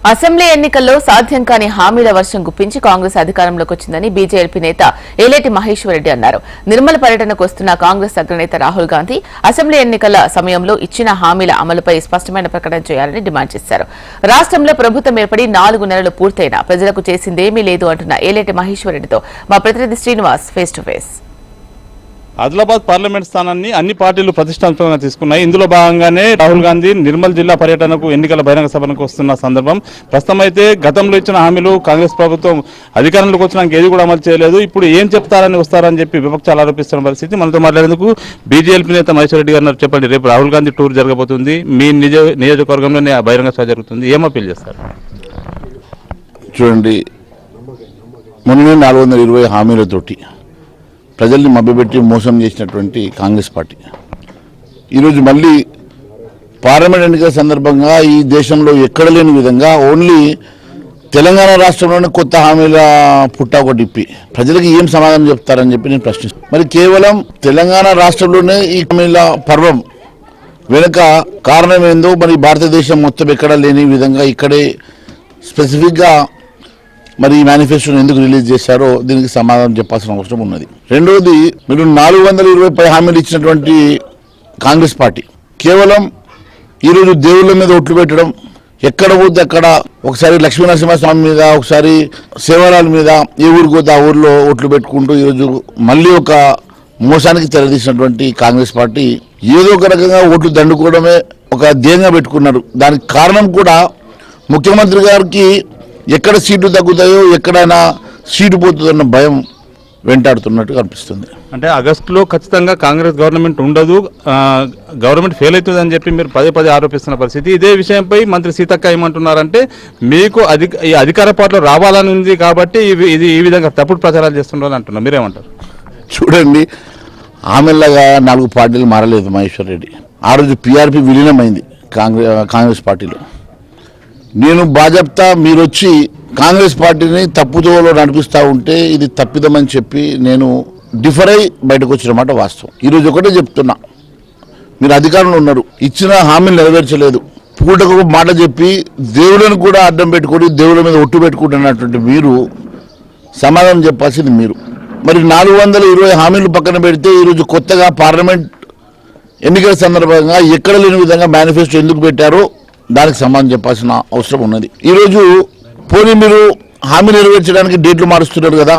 Assembly ఎన్నికల్లో సాధ్యం కాని హామీల వర్షం గుప్పించి కాంగ్రెస్ అధికారంలోకి వచ్చిందని బీజేపీ నేత ఏలేటి మహేశ్వర్ రెడ్డి అన్నారు. నిర్మల్ పర్యటనకు వస్తున్న కాంగ్రెస్ అగ్రనేత రాహుల్ గాంధీ అసెంబ్లీ ఎన్నికల సమయంలో ఇచ్చిన హామీల అమలుపై స్పష్టమైన ప్రకటన చేయాలని డిమాండ్ చేశారు. రాష్ట్రంలో ప్రభుత్వం ఏర్పడి 4 నెలలు పూర్తయినా ప్రజలకు చేసిందేమీ లేదు అంటున్న ఏలేటి మహేశ్వర్ రెడ్డితో మా ప్రతినిధి Srinivas face to face. Adilabad parliament స్థానాన్ని అన్ని పార్టీలు ప్రతిష్టాత్మకంగా తీసుకున్నాయి. ఇందులో భాగంగానే రాహుల్ గాంధీ నిర్మల్ జిల్లా పర్యటనకు ఎన్నికల బహిరంగ సభకు వస్తున్న సందర్భం. ప్రస్తుతం అయితే గతంలో ఇచ్చిన హామీలు కాంగ్రెస్ ప్రభుత్వం అధికారంలోకి వచ్చినాక ఏది కూడా అమలు చేయలేదు. ఇప్పుడు ఏం చెప్తారని వస్తారని చెప్పి విపక్షాలు ఆరోపిస్తున్న పరిస్థితి. మనతో మాట్లాడేందుకు బీజేపీ నేత మహేశ్వర్ రెడ్డి గారు చెప్పండి, రేపు రాహుల్ గాంధీ టూర్ జరగబోతుంది, మీ నియోజకవర్గంలోనే బహిరంగ సభ జరుగుతుంది, ఏం అప్పీల్ చేస్తారు? చూడండి, మొన్న 420 హామీలతోటి ప్రజల్ని మభ్యపెట్టి మోసం చేసినటువంటి కాంగ్రెస్ పార్టీ ఈరోజు మళ్ళీ పార్లమెంట్ ఎన్నికల సందర్భంగా ఈ దేశంలో ఎక్కడ లేని విధంగా ఓన్లీ తెలంగాణ రాష్ట్రంలోనే కొత్త హామీల పుట్ట ఒకటి ఇప్పి ప్రజలకు ఏం సమాధానం చెప్తారని చెప్పి నేను ప్రశ్నిస్తాను. మరి కేవలం తెలంగాణ రాష్ట్రంలోనే ఈ హామీల పర్వం వెనుక కారణం ఏందో మరి భారతదేశం మొత్తం ఎక్కడా లేని విధంగా ఇక్కడే స్పెసిఫిక్గా మరి ఈ మేనిఫెస్టోని ఎందుకు రిలీజ్ చేశారో దీనికి సమాధానం చెప్పాల్సిన అవసరం ఉన్నది. రెండవది, మీరు 420 హామీలు ఇచ్చినటువంటి కాంగ్రెస్ పార్టీ కేవలం ఈరోజు దేవుళ్ళ మీద ఒట్లు పెట్టడం, ఎక్కడ పోతే అక్కడ ఒకసారి లక్ష్మీనరసింహస్వామి మీద, ఒకసారి సేవలాల మీద, ఏ ఊరికి పోతే ఆ ఊరిలో ఒట్లు పెట్టుకుంటూ ఈరోజు మళ్ళీ ఒక మోసానికి తెరదీసినటువంటి కాంగ్రెస్ పార్టీ ఏదో ఒక రకంగా ఓట్లు దండుకోవడమే ఒక ధ్యేయంగా పెట్టుకున్నారు. దానికి కారణం కూడా ముఖ్యమంత్రి గారికి ఎక్కడ సీట్లు తగ్గుతాయో, ఎక్కడైనా సీటు పోతుందన్న భయం వెంటాడుతున్నట్టు కనిపిస్తుంది. అంటే ఆగస్టులో ఖచ్చితంగా కాంగ్రెస్ గవర్నమెంట్ ఉండదు, గవర్నమెంట్ ఫెయిల్ అవుతుందని చెప్పి మీరు పదే ఆరోపిస్తున్న పరిస్థితి. ఇదే విషయంపై మంత్రి సీతక్క ఏమంటున్నారంటే, మీకు ఈ అధికార పార్టీలో రావాలని ఉంది కాబట్టి ఇది ఈ విధంగా తప్పుడు ప్రచారాలు చేస్తున్నారు అంటున్నారు, మీరేమంటారు? చూడండి, ఆమెలాగా 4 పార్టీలు మారలేదు మహేశ్వర్ రెడ్డి. ఆ రోజు పీఆర్పీ విలీనమైంది కాంగ్రెస్ పార్టీలో. నేను బాజప్తా మీరు వచ్చి కాంగ్రెస్ పార్టీని తప్పుదోవలో నడిపిస్తూ ఉంటే ఇది తప్పిదమని చెప్పి నేను డిఫర్ అయి బయటకు వచ్చిన మాట వాస్తవం. ఈరోజు ఒకటే చెప్తున్నా, మీరు అధికారంలో ఉన్నారు, ఇచ్చిన హామీలు నెరవేర్చలేదు, పూటకు మాట చెప్పి దేవుళ్ళని కూడా అడ్డం పెట్టుకొని దేవుళ్ళ మీద ఒట్టు పెట్టుకుంటున్నటువంటి మీరు సమాధానం చెప్పాల్సింది మీరు. మరి 420 హామీలు పక్కన పెడితే ఈరోజు కొత్తగా పార్లమెంట్ ఎన్నికల సందర్భంగా ఎక్కడ లేని విధంగా మేనిఫెస్టో ఎందుకు పెట్టారో దానికి సమాధానం చెప్పాల్సిన అవసరం ఉన్నది. ఈరోజు పోనీ మీరు హామీ నెరవేర్చడానికి డేట్లు మారుస్తున్నారు కదా,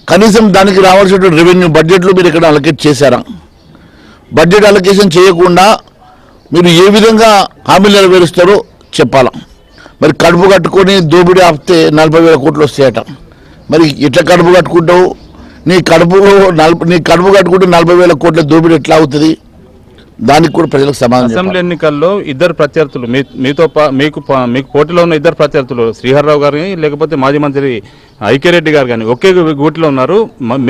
కనీసం దానికి రావాల్సినటువంటి రెవెన్యూ బడ్జెట్లో మీరు ఎక్కడ అలొకేట్ చేశారా? బడ్జెట్ అలొకేషన్ చేయకుండా మీరు ఏ విధంగా హామీలు నెరవేరుస్తారో చెప్పాలా. మరి కడుపు కట్టుకొని దోపిడీ ఆపితే 40,000 కోట్లు వస్తాయట. మరి ఎట్లా కడుపు కట్టుకుంటావు? నీ కడుపు కట్టుకుంటే 40,000 కోట్ల దోపిడీ ఎట్లా అవుతుంది? దానికి కూడా ప్రజలకు సమాధానం. అసెంబ్లీ ఎన్నికల్లో ఇద్దరు ప్రత్యర్థులు మీకు పోటీలో ఉన్న ఇద్దరు ప్రత్యర్థులు శ్రీహర్రావు గారు కానీ లేకపోతే మాజీ మంత్రి ఐక్యరెడ్డి గారు కానీ ఒకే గూటిలో ఉన్నారు.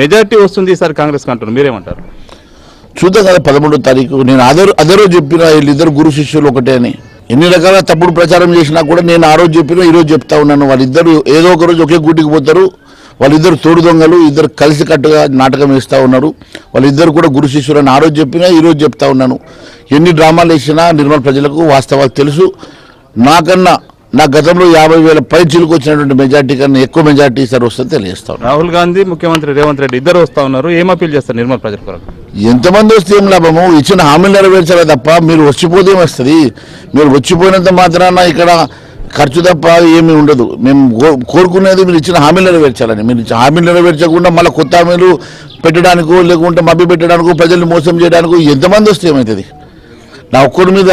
మెజారిటీ వస్తుంది ఈసారి కాంగ్రెస్ అంటారు, మీరేమంటారు? చూద్దాం కదా 13వ తారీఖు. నేను అదే రోజు చెప్పిన వీళ్ళిద్దరు గురు శిష్యులు ఒకటే అని. ఎన్ని రకాల తప్పుడు ప్రచారం చేసినా కూడా నేను ఆ రోజు చెప్పిన ఈరోజు చెప్తా ఉన్నాను, వాళ్ళిద్దరు ఏదో ఒక రోజు ఒకే గూటికి పోతారు. వాళ్ళిద్దరు తోడు దొంగలు, ఇద్దరు కలిసికట్టుగా నాటకం వేస్తూ ఉన్నారు. వాళ్ళిద్దరు కూడా గురు శిష్యులు అని ఆ రోజు చెప్పినా ఈరోజు చెప్తా ఉన్నాను. ఎన్ని డ్రామాలు వేసినా నిర్మల్ ప్రజలకు వాస్తవాలు తెలుసు. నా గతంలో 50,000 పైచీలకు వచ్చినటువంటి మెజార్టీ కన్నా ఎక్కువ మెజార్టీ ఈసారి వస్తుంది తెలియజేస్తాను. రాహుల్ గాంధీ, ముఖ్యమంత్రి రేవంత్ రెడ్డి ఇద్దరు వస్తా ఉన్నారు, ఏం అప్పీల్ చేస్తారు నిర్మల్ ప్రజల కొరకు? ఎంతమంది వస్తే ఏం లాభము? ఇచ్చిన హామీలు నెరవేర్చాలి తప్ప మీరు వచ్చిపోతే ఏమొస్తుంది? మీరు వచ్చిపోయినంత మాత్రాన ఇక్కడ ఖర్చు తప్ప ఏమీ ఉండదు. మేము కోరుకునేది మీరు ఇచ్చిన హామీలు నెరవేర్చాలని. మీరు ఇచ్చిన హామీలు నెరవేర్చకుండా మళ్ళీ కొత్త హామీలు పెట్టడానికో లేకుంటే మభ్య పెట్టడానికో ప్రజల్ని మోసం చేయడానికో ఎంతమంది వస్తే ఏమవుతుంది? నా ఒక్కడి మీద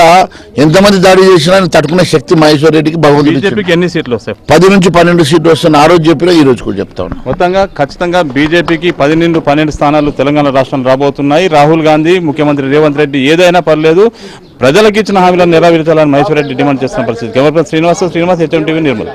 ఎంతమంది దాడి చేసినా తట్టుకునే శక్తి మహేశ్వర్ రెడ్డికి భగవంతుడికి. ఎన్ని సీట్లు వస్తాయి? 10 నుంచి 12 సీట్లు వస్తాయి. ఆ రోజు చెప్పినా ఈ రోజు కూడా చెప్తా ఉన్నా. మొత్తంగా ఖచ్చితంగా బీజేపీకి 10 నుండి 12 స్థానాలు తెలంగాణ రాష్ట్రం రాబోతున్నాయి. రాహుల్ గాంధీ, ముఖ్యమంత్రి రేవంత్ రెడ్డి ఏదైనా పర్లేదు, ప్రజలకు ఇచ్చిన హామీలను నెరవేర్చాలని మహేశ్వర్ రెడ్డి డిమాండ్ చేస్తున్న పరిస్థితి. Camera Srinivas, HM TV, Nirmal.